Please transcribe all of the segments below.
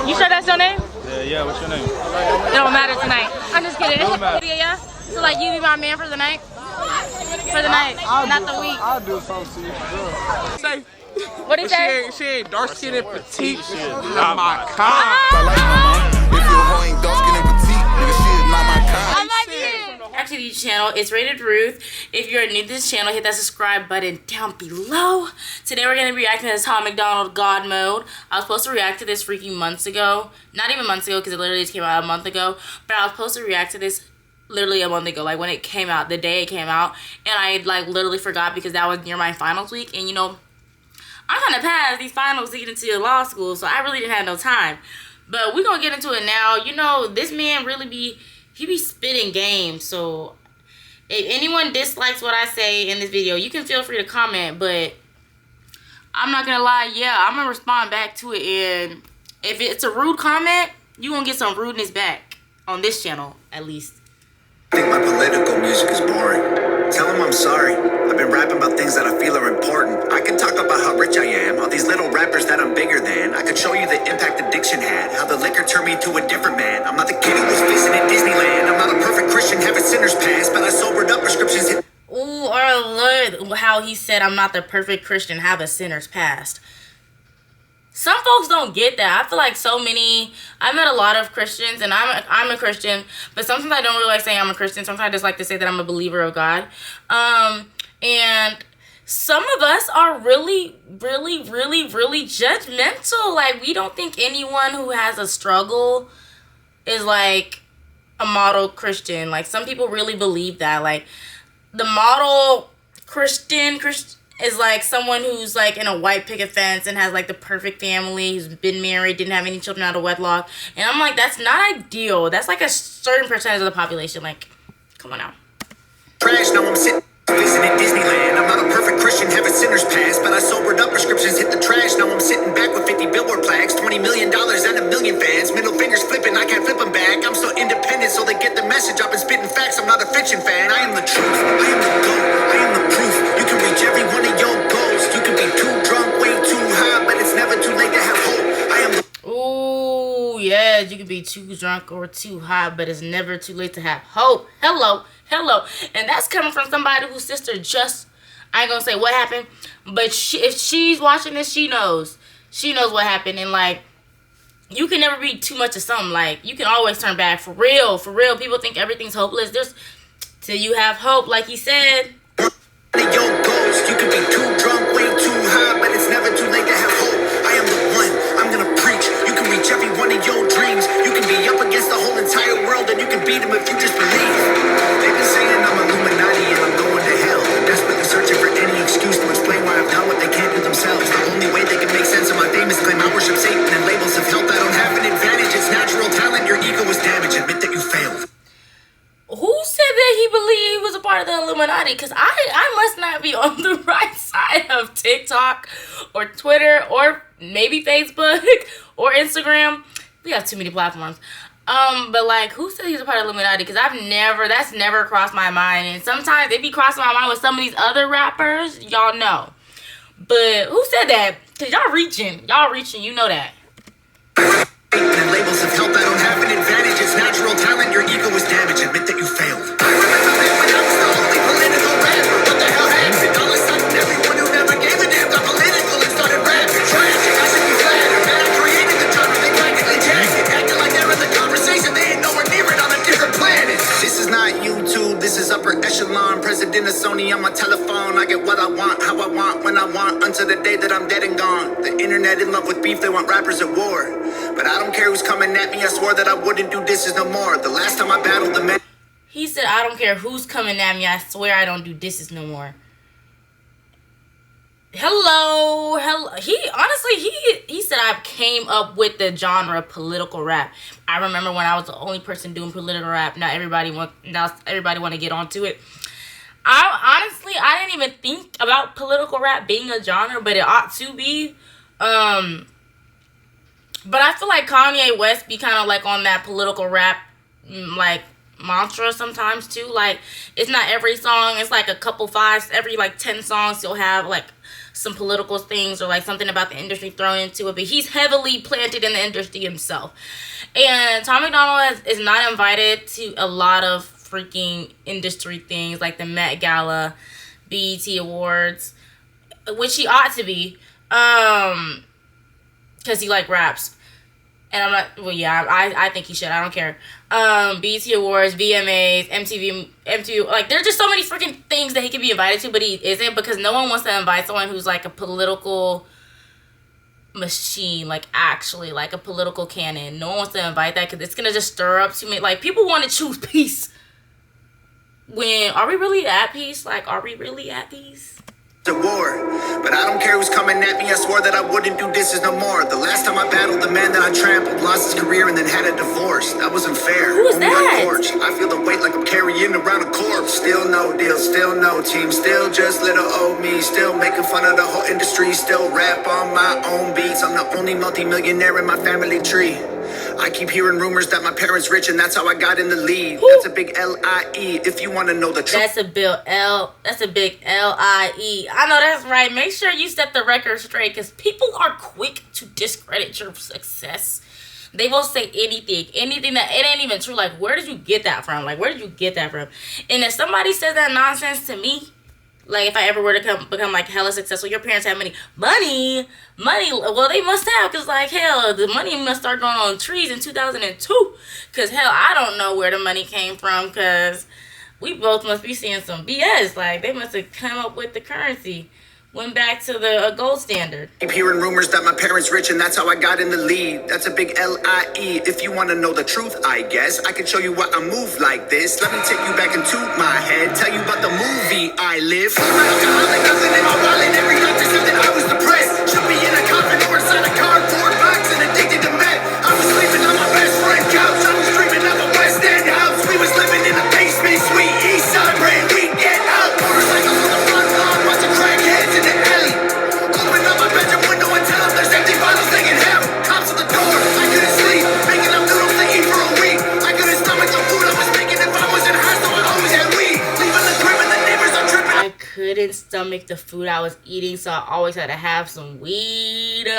You sure that's your name? Yeah, what's your name? It don't matter tonight. I'm just kidding. Yeah. So like you be my man for the night? For the night, not the week. I'll do something to you. Say, What do you say? she ain't dark skinned and petite. She is not my kind. Ah! If you hoe ain't dark skinned and petite, nigga, she is not my kind. I like it. Back to the channel, it's Rated Ruth. If you're new to this channel, hit that subscribe button down below. Today we're gonna be reacting to this Tom MacDonald God Mode. I was supposed to react to this freaking months ago. Not even months ago, because it literally just came out a month ago. But I was supposed to react to this literally a month ago, like when it came out, the day it came out, and I like literally forgot because that was near my finals week, and you know, I'm trying to pass these finals to get into law school, so I really didn't have no time. But we're gonna get into it now. You know, this man really be spitting game, so if anyone dislikes what I say in this video, you can feel free to comment, but I'm not gonna lie, yeah, I'm gonna respond back to it, and if it's a rude comment, you're gonna get some rudeness back on this channel, at least. I think my political music is boring. Tell them I'm sorry. I've been rapping about things that I feel are important. I can talk about how rich I am, all these little rappers that I'm bigger than. I could show you the impact addiction had, how the liquor turned me into a different man. I'm not the kid who was facing at Disneyland. I'm not a perfect Christian, have a sinner's past, but I sobered up, prescriptions hit. Ooh, I love how he said, I'm not the perfect Christian, have a sinner's past. Some folks don't get that. I feel like I met a lot of Christians, and I'm a Christian, but sometimes I don't really like saying I'm a Christian. Sometimes I just like to say that I'm a believer of God. And some of us are really judgmental. Like, we don't think anyone who has a struggle is like a model Christian. Like, some people really believe that. Like, the model Christian is like someone who's like in a white picket fence and has like the perfect family, who's been married, didn't have any children out of wedlock. And I'm like, that's not ideal. That's like a certain percentage of the population. Like, come on now. Trash, now I'm sitting facing at Disneyland. I'm not a perfect Christian, have a sinner's past, but I sobered up, prescriptions hit the trash. Now I'm sitting back with 50 billboard plaques, $20 million and a million fans. Middle fingers flipping, I can't flip them back. I'm so independent, so they get the message. I've been spitting facts, I'm not a fiction fan. I am the truth, I am the GOAT, I am the proof. You can reach every one of your goals. You can be too drunk, way too high, but it's never too late to have hope. I am the... Ooh, yeah, you can be too drunk or too high, but it's never too late to have hope. Hello. And that's coming from somebody whose sister just, I ain't gonna say what happened, but if she's watching this, she knows what happened. And like, you can never be too much of something. Like, you can always turn back. For real. People think everything's hopeless. There's till you have hope, like he said. Your goals, you can be too drunk, way too high, but it's never too late to have hope. I am the one, I'm gonna preach. You can reach every one of your dreams. You can be up against the whole entire world, and you can beat them if you just believe. They've been saying I'm Illuminati and I'm going to hell. They're desperately searching for any excuse to explain why I've done what they can't do themselves. The only way they can make sense of my famous claim I worship Satan and labels of health. I don't have an advantage, it's natural talent. Your ego is damaged, admit that you failed. Who said that he believed he was a part of the Illuminati? Because I must not be on the right side of TikTok or Twitter or maybe Facebook or Instagram. We have too many platforms. But like, who said he's a part of the Illuminati? Because that's never crossed my mind. And sometimes it be crossing my mind with some of these other rappers, y'all know. But who said that? Because y'all reaching, you know that. And labels of health, I don't have an advantage. It's natural talent. Your ego is damaged. Admit that you failed. I remember back when I was the only political rapper. What the hell happened? All of a sudden, everyone who never gave a damn got political and started rapping. Trash. I should be flattered. Man, I created the genre. They practically jacked it. Acting like they're in the conversation. They ain't nowhere near it on a different planet. This is not YouTube. This is upper echelon. President of Sony on my telephone. I get what I want, how I want, when I want, until the day that I'm dead and gone. The internet in love with beef. They want rappers at war. But I don't care who's coming at me. I swore that I wouldn't do disses no more. The last time I battled the man. He said, I don't care who's coming at me. I swear I don't do disses no more. Hello. He said I came up with the genre of political rap. I remember when I was the only person doing political rap. Now everybody want to get onto it. I didn't even think about political rap being a genre, but it ought to be. But I feel like Kanye West be kind of like on that political rap, like, mantra sometimes too. Like, it's not every song. It's like a couple every like 10 songs you'll have like some political things or like something about the industry thrown into it, but he's heavily planted in the industry himself. And Tom MacDonald is not invited to a lot of freaking industry things like the Met Gala, BET Awards, which he ought to be, because he like raps. And I'm not, well, yeah, I think he should. I don't care. BET Awards, VMAs, MTV, like, there's just so many freaking things that he could be invited to, but he isn't, because no one wants to invite someone who's, like, a political machine, like, actually, like, a political cannon. No one wants to invite that, because it's going to just stir up too many, like, people want to choose peace. Are we really at peace? Like, are we really at peace? The war, but I don't care who's coming at me. I swore that I wouldn't do this no more. The last time I battled the man that I trampled, lost his career and then had a divorce. That wasn't fair. Who was that? Porch. I feel the weight like I'm carrying around a corpse. Still no deal, still no team, still just little old me. Still making fun of the whole industry. Still rap on my own beats. I'm the only multi-millionaire in my family tree. I keep hearing rumors that my parents rich and that's how I got in the lead. That's a big L-I-E if you want to know the truth. That's a big L-I-E. I know that's right. Make sure you set the record straight, because people are quick to discredit your success. They will say anything that it ain't even true. Like, where did you get that from? Like, where did you get that from? And if somebody says that nonsense to me, like, if I ever were to become, like, hella successful, your parents have money, well, they must have, because, like, hell, the money must start growing on trees in 2002, because, hell, I don't know where the money came from, because we both must be seeing some BS, like, they must have come up with the currency, went back to the gold standard. Keep hearing rumors that my parents rich and that's how I got in the lead. That's a big L-I-E if you want to know the truth, I guess. I can show you why I move like this. Let me take you back into my head, tell you about the movie I live. I'm an alcoholic, nothing in my wallet. Every doctor said that I was depressed. Should be in a coffin or inside a cardboard box and addicted to meth. I was sleeping on my best friend's couch. I was dreaming of a West End house. We was living in a basement, sweet East Side brand. We get out. Motorcycles on the front lawn, bunch of crackheads in the alley. Open up my bedroom window and tell them there's empty bottles hanging hell. Cops at the door, I couldn't sleep. Making up noodles to eat for a week. I couldn't stomach the food I was making if I wasn't high, so I always had weed. Leaving the crib and the neighbors are tripping. I couldn't stomach the food I was eating, so I always had to have some weed.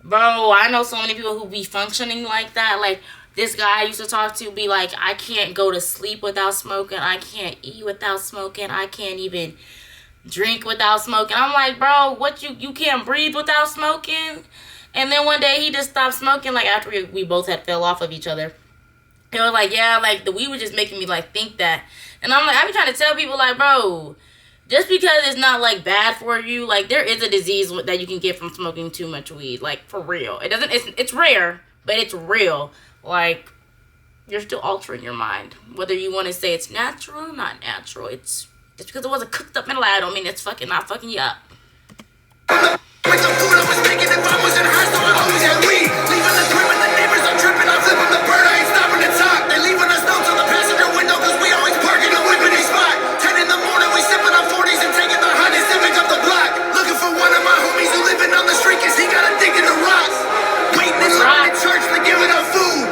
Bro, I know so many people who be functioning like that. Like, this guy I used to talk to be like, I can't go to sleep without smoking. I can't eat without smoking. I can't even drink without smoking. I'm like, bro, what, you can't breathe without smoking? And then one day he just stopped smoking, like, after we both had fell off of each other. He was like, yeah, like, the weed was just making me, like, think that. And I'm like, I be trying to tell people, like, bro, just because it's not, like, bad for you, like, there is a disease that you can get from smoking too much weed, like, for real. It's rare, but it's real. Like, you're still altering your mind. Whether you want to say it's natural or not natural, just because it wasn't cooked up in a lab don't mean it's not fucking you up. With the food I was making if I wasn't high, so I always had weed. Leaving the crib and the neighbors are tripping. I'm flipping the bird, I ain't stopping to talk. They leaving us notes on the passenger window, cause we always park in a whippity spot. 10 in the morning, we sipping on 40s and taking the Honda Civic up the block. Looking for one of my homies who living on the street, cause he got addicted to rocks. Waiting in line at church to give it up food.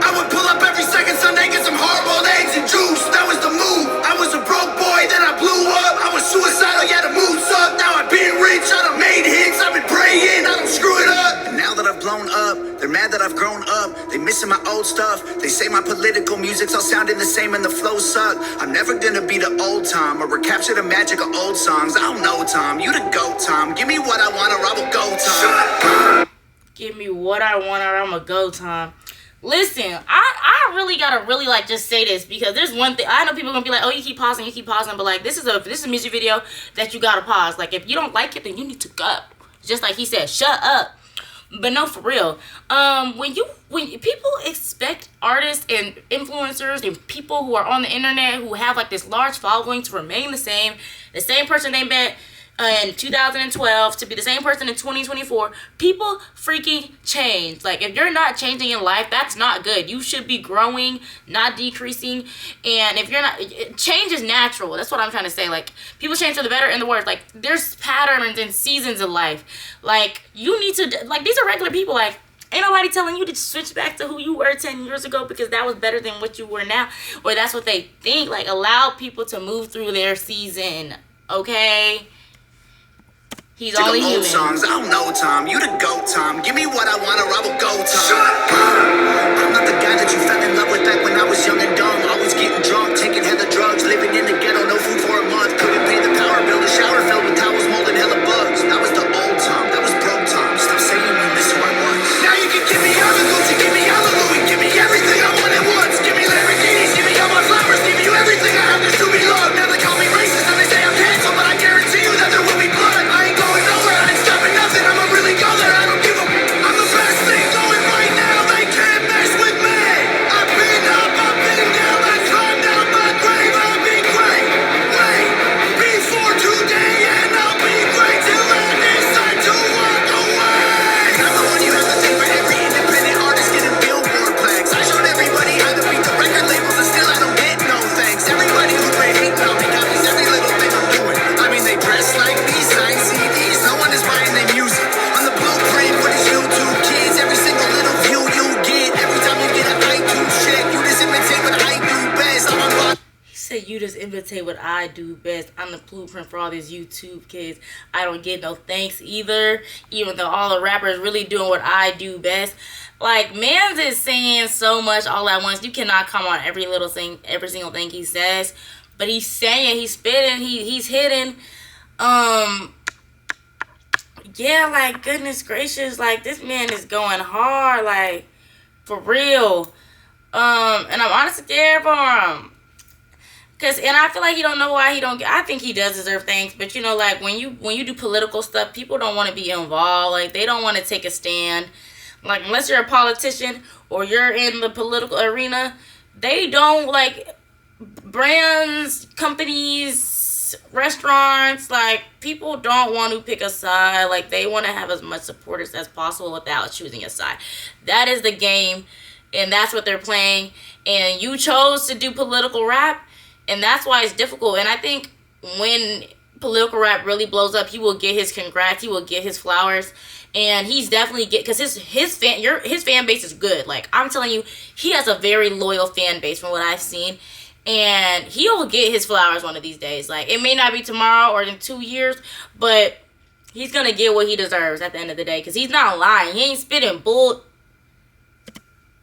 I would pull up every second Sunday, get some hard-boiled eggs and juice. That was the move. I was a broke boy, then I blew up. I was suicidal, yeah, the mood sucked. Now I've been rich, I done made hits. I've been praying, I don't screw it up. And now that I've blown up, they're mad that I've grown up. They missing my old stuff. They say my political music's all sounding the same and the flows suck. I'm never gonna be the old Tom or recapture the magic of old songs. I don't know, Tom. You the GOAT, Tom. Give me what I want or I will go, Tom. Give me what I want or I'm a go, Tom. Listen, I really gotta like just say this, because there's one thing. I know people are gonna be like, oh, you keep pausing, but like, this is a music video that you gotta pause. Like, if you don't like it, then you need to go. Just like he said, shut up. But no, for real. When people expect artists and influencers and people who are on the internet who have like this large following to remain the same person they met in 2012 to be the same person in 2024, people freaking change. Like, if you're not changing in life, that's not good. You should be growing, not decreasing. And if you're not, change is natural. That's what I'm trying to say. Like, people change for the better and the worse. Like, there's patterns and seasons of life. Like, you need to, like, these are regular people. Like, ain't nobody telling you to switch back to who you were 10 years ago because that was better than what you were now, or that's what they think. Like, allow people to move through their season, okay? He's Take only them old human. songs, I don't know, Tom. You the GOAT, Tom. Give me what I want or I will go, Tom. Shut up! I'm not the guy that you fell in love with back when I was young and dumb. Always getting drunk, taking hella drugs, living in the ghetto, no food for a month. Couldn't pay the power bill, the shower filled with towels, molding hella bugs. That was the old Tom, that was broke Tom. Stop saying you miss who I was. Now you can give me all the Gucci, give me all the Louis, give me everything I want at once. Give me Lamborghinis, give me all my flowers, give you everything I have to show me love. Now they call me racist and they say I'm canceled, but I guarantee you that there will be blood. I ain't going nowhere, I ain't stopping nothing. I'ma really go there, I don't give a. I'm the best thing going right now. They can't mess with me. I've been up, I've been down, I climbed out my grave. I'll be great, wait, before today, and I'll be great till I decide to walk away. I'm the one you have to thank for every independent artist getting billboard plaques. I showed everybody how to beat the record labels, and still I don't get no thanks. Everybody who's been hating on me copies every little thing I'm doing. I mean, they dress like me, sign CDs. No one is buying their music. On the blueprint for these YouTube kids, every single little view you get, every time you get an iTunes check, you just imitate what I do best. I'm on. He said, you just imitate what I do best. I'm the blueprint for all these YouTube kids. I don't get no thanks either, even though all the rappers really doing what I do best. Like, Mans is saying so much all at once. You cannot comment on every little thing, every single thing he says. But he's saying, he's spitting, he's hitting. Yeah, like, goodness gracious, like, this man is going hard, like, for real. And I'm honestly scared for him. And I feel like he don't know why he don't get, I think he does deserve thanks, but you know, like, when you do political stuff, people don't want to be involved, like, they don't want to take a stand. Like, unless you're a politician or you're in the political arena, they don't, like, brands, companies, restaurants, like, people don't want to pick a side. Like, they want to have as much supporters as possible without choosing a side. That is the game, and that's what they're playing. And you chose to do political rap, and that's why it's difficult. And I think when political rap really blows up, he will get his congrats, he will get his flowers. And he's definitely because his fan base is good. Like, I'm telling you, he has a very loyal fan base from what I've seen. And he'll get his flowers one of these days. Like, it may not be tomorrow or in 2 years, but he's gonna get what he deserves at the end of the day. Because he's not lying. He ain't spitting bull.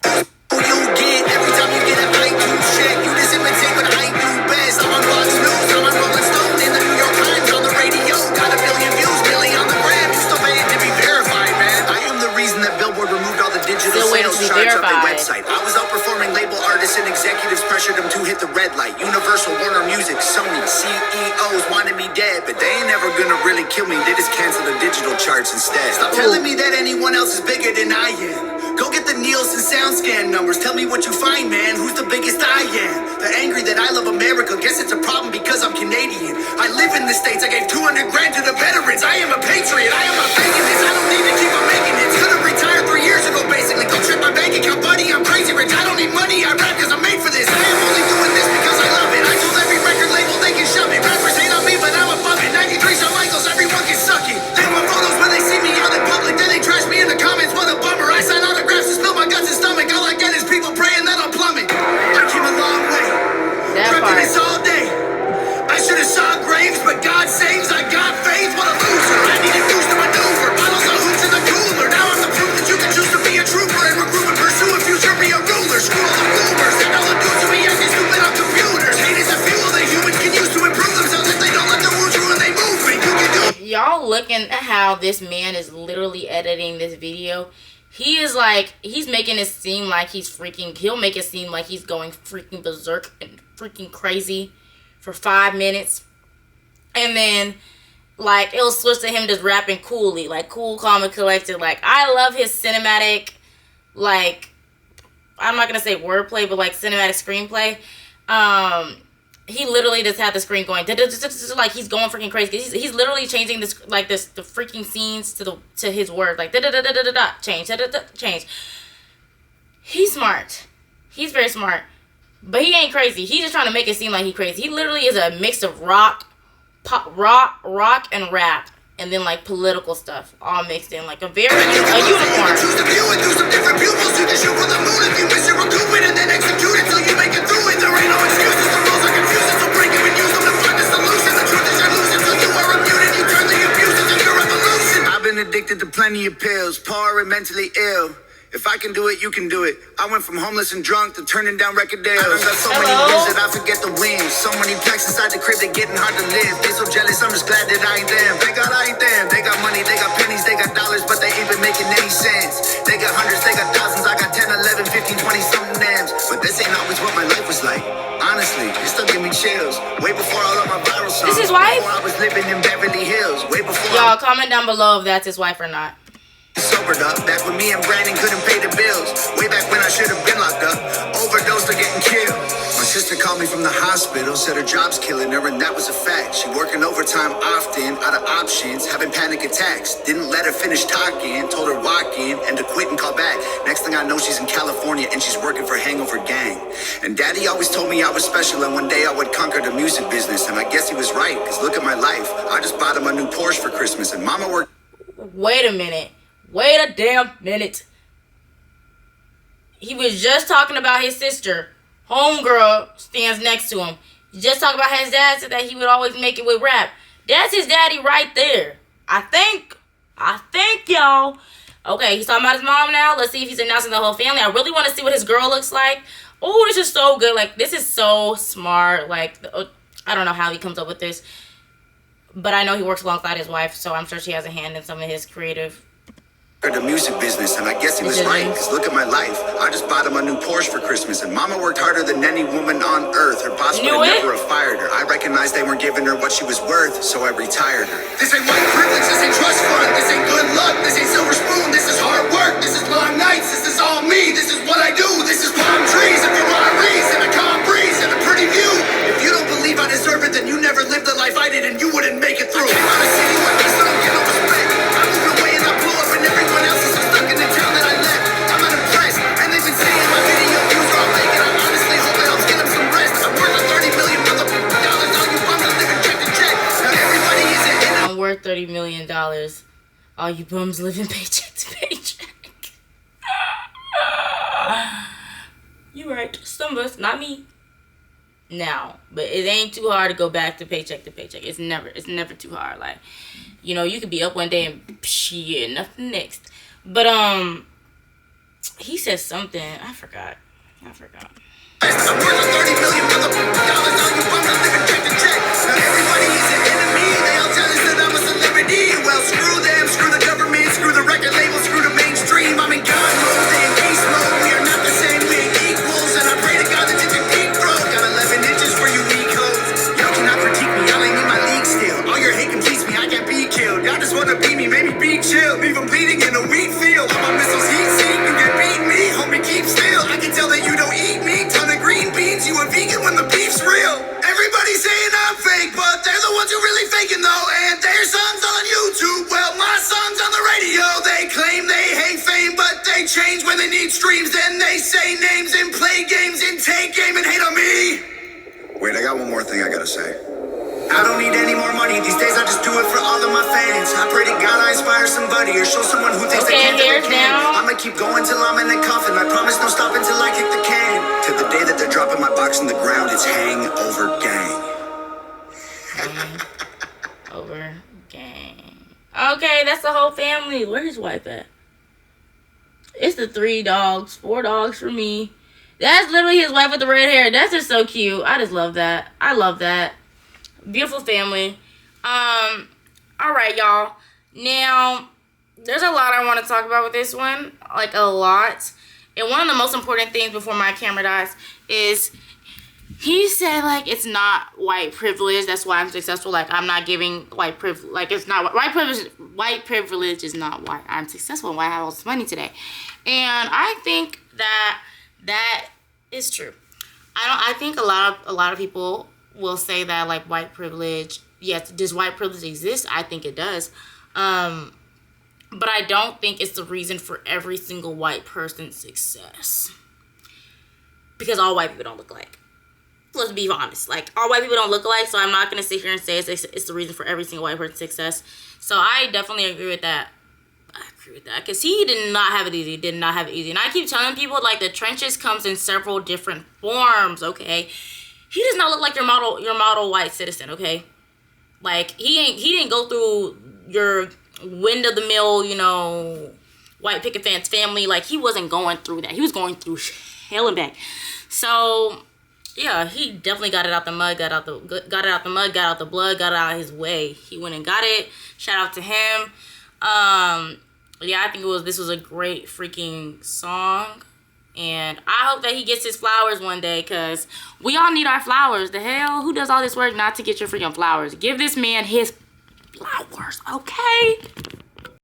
You get every time you get an iTunes check, you just imitate what I do best. I'm on Fox News, I'm on Rolling Stone, in the New York Times, on the radio. Got 1 million views, million on the gram. You still paying to be verified, man. I am the reason that Billboard removed all the digital sales charts off their website. I was outperforming label artists and executives pressured them to hit the red light. Universal, Warner Music, Sony, CEOs wanted me dead, but they ain't never gonna really kill me. They just cancel the digital charts instead. Stop telling me that anyone else is bigger than I am. Go get the Nielsen SoundScan numbers. Tell me what you find, man. Who's the biggest I am? They're angry that I love America. Guess it's a problem because I'm Canadian. I live in the States. I gave 200 grand to the veterans. I am a patriot. I am not faking this. I don't need to keep on making it. Could've retired 3 years ago, basically. Go check my bank account, buddy. I'm crazy rich. I don't need money. I rap because I'm made for this. I am only doing this because I love it. I told every record label they can shove it. Rappers hate on me, but I'm above it. 93 Shawn Michaels, everyone can suck it. They want photos when they see me out in public. Then they trash me in the comments. What a bummer. I sign autographs and spill my guts and stomach. All I get is people praying that I'll plummet. I came a long way. Repping this all day. I should have saw graves, but God saves. I got faith. What a loser. I needed boost to maneuver. Bottles of hoops in the cooler. Now I'm the proof that you can choose to be a trooper and recruit and pursue a future, be a ruler. Screw all the boomers and all the dudes who be acting stupid on computers. Hate is a fuel that humans can use to improve themselves if they don't let the wounds ruin they move me. You can do it. Y'all looking at how this man is literally editing this video. He is like, he's making it seem like he'll make it seem like he's going freaking berserk and freaking crazy for 5 minutes. And then, like, it'll switch to him just rapping coolly, like, cool, calm, and collected. Like, I love his cinematic, like, I'm not going to say wordplay, but, like, cinematic screenplay. He literally just had the screen going, like, he's going freaking crazy. He's literally changing this, like, the freaking scenes to his words, like, change, change. He's smart. He's very smart. But he ain't crazy. He's just trying to make it seem like he's crazy. He literally is a mix of rock and rap, and then like political stuff all mixed in, like a unicorn. Choose to view it through some different pupils. You can shoot for the moon if you miss it, recoup it, and then execute it till you make it through it. There ain't no excuses. The rules are confusing, so break them and use them to find a solution. The truth is you're losing till you are immune and you turn the abuse into your revolution. many appeals, poor and mentally ill. If I can do it, you can do it. I went from homeless and drunk to turning down record deals. I got so many wins that I forget the wins. So many packs inside the crib, they getting hard to live. They so jealous, I'm just glad that I ain't them. Thank God I ain't them. They got money, they got pennies, they got dollars, but they ain't been making any sense. They got hundreds, they got thousands. I got 10, 11, 15, 20 something names. But this ain't always what my life was like. Honestly, it still give me chills. Way before all of my viral songs. This is wife? Before I was living in Beverly Hills. Way before. Y'all comment down below if that's his wife or not. Sobered up, back when me and Brandon couldn't pay the bills. Way back when I should have been locked up, overdosed or getting killed. My sister called me from the hospital, said her job's killing her, and that was a fact. She working overtime often, out of options, having panic attacks. Didn't let her finish talking, told her walk in and to quit and call back. Next thing I know, she's in California and she's working for Hangover Gang. And Daddy always told me I was special and one day I would conquer the music business. And I guess he was right, cause look at my life. I just bought him a new Porsche for Christmas, and Mama worked. Wait a minute. Wait a damn minute. He was just talking about his sister. Homegirl stands next to him. He just talking about his dad said that he would always make it with rap. That's his daddy right there. I think, y'all. Okay, he's talking about his mom now. Let's see if he's announcing the whole family. I really want to see what his girl looks like. Oh, this is so good. Like, this is so smart. Like, I don't know how he comes up with this. But I know he works alongside his wife, so I'm sure she has a hand in some of his creative. The music business, and I guess he was right, cause look at my life. I just bought him a new Porsche for Christmas, and Mama worked harder than any woman on earth. Her boss would have never have fired her. I recognized they weren't giving her what she was worth, so I retired her. This ain't white privilege, this ain't trust fund, this ain't good luck, this ain't silver spoon, this is hard work, this is long nights, this is all me, this is what I do, this is palm trees and Ferraris and a calm breeze and a pretty view. If you don't believe I deserve it, then you never lived the life I did and you wouldn't make it through. I came out of city where I don't get no respect. I moved away and I blew up and everyone else is so stuck in the town that I left. I'm not impressed, and they've been saying my video views are all fake, and I honestly hope it helps get them some rest. I'm worth $30 million dollars, all you bums are living check to check. Now everybody is in. I'm worth $30 million. All you bums living paycheck to paycheck. You right. Some of us, not me. Now, but it ain't too hard to go back to paycheck to paycheck. It's never too hard. Like, you know, you could be up one day and shit, nothing next. But he said something. I forgot. I'm worth $30 million dollars, all you bums are living check to check. Now everybody is an enemy. They all tell us that I'm a celebrity. Well, screw them, screw the government, screw the record label, screw the mainstream. I'm in God mode, they in beast mode. We are not the same, we ain't equals. And I pray to God that you can deep throat. Got 11 inches for you weak hoes. Y'all cannot critique me, y'all ain't in my league still. All your hate completes me, I can't be killed. Y'all just wanna beat me, maybe be chill. Leave them bleeding in a wheat field. All my missiles heat seek, you can beat me. Homie, keep still. I can tell that you don't eat me. Ton of green beans, you a vegan when the beef's real. Everybody's saying I'm fake, but they're the ones who really faking though. And their songs on YouTube, well, my songs on the radio. They claim they hate fame, but they change when they need streams. Then they say names and play games and take game and hate on me. Wait, I got one more thing I gotta say. I don't need any more money. These days I just do it for all of my fans. I pray to God I inspire somebody or show someone who thinks they can't do it. I'ma keep going till I'm in the coffin. I promise no stop until I kick the can. To the day that they're dropping my box in the ground, it's Hangover Gang. Over gang. Okay, that's the whole family. Where's his wife at? It's the 3 dogs, 4 dogs for me. That's literally his wife with the red hair. That's just so cute. I just love that. I love that. Beautiful family. All right, y'all. Now, there's a lot I want to talk about with this one. Like, a lot. And one of the most important things before my camera dies is he said, like, it's not white privilege. That's why I'm successful. Like, I'm not giving white privilege. Like, it's not white privilege. White privilege is not why I'm successful and why I have all this money today. And I think that is true. I think a lot of people will say that, like, white privilege, yes, does white privilege exist? I think it does. But I don't think it's the reason for every single white person's success. Because all white people don't look alike. Let's be honest. Like, all white people don't look alike, so I'm not going to sit here and say it's the reason for every single white person's success. So I definitely agree with that. Because he did not have it easy. And I keep telling people, like, the trenches comes in several different forms, okay? He does not look like your model white citizen, okay? Like, he didn't go through your wind of the mill, you know, white picket fence family. Like, he wasn't going through that. He was going through hell and back. So yeah, he definitely got it out the mud, got it out the blood, got it out of his way. He went and got it. Shout out to him. Yeah, I think this was a great freaking song. And I hope that he gets his flowers one day, because we all need our flowers. The hell? Who does all this work not to get your freaking flowers? Give this man his flowers, okay?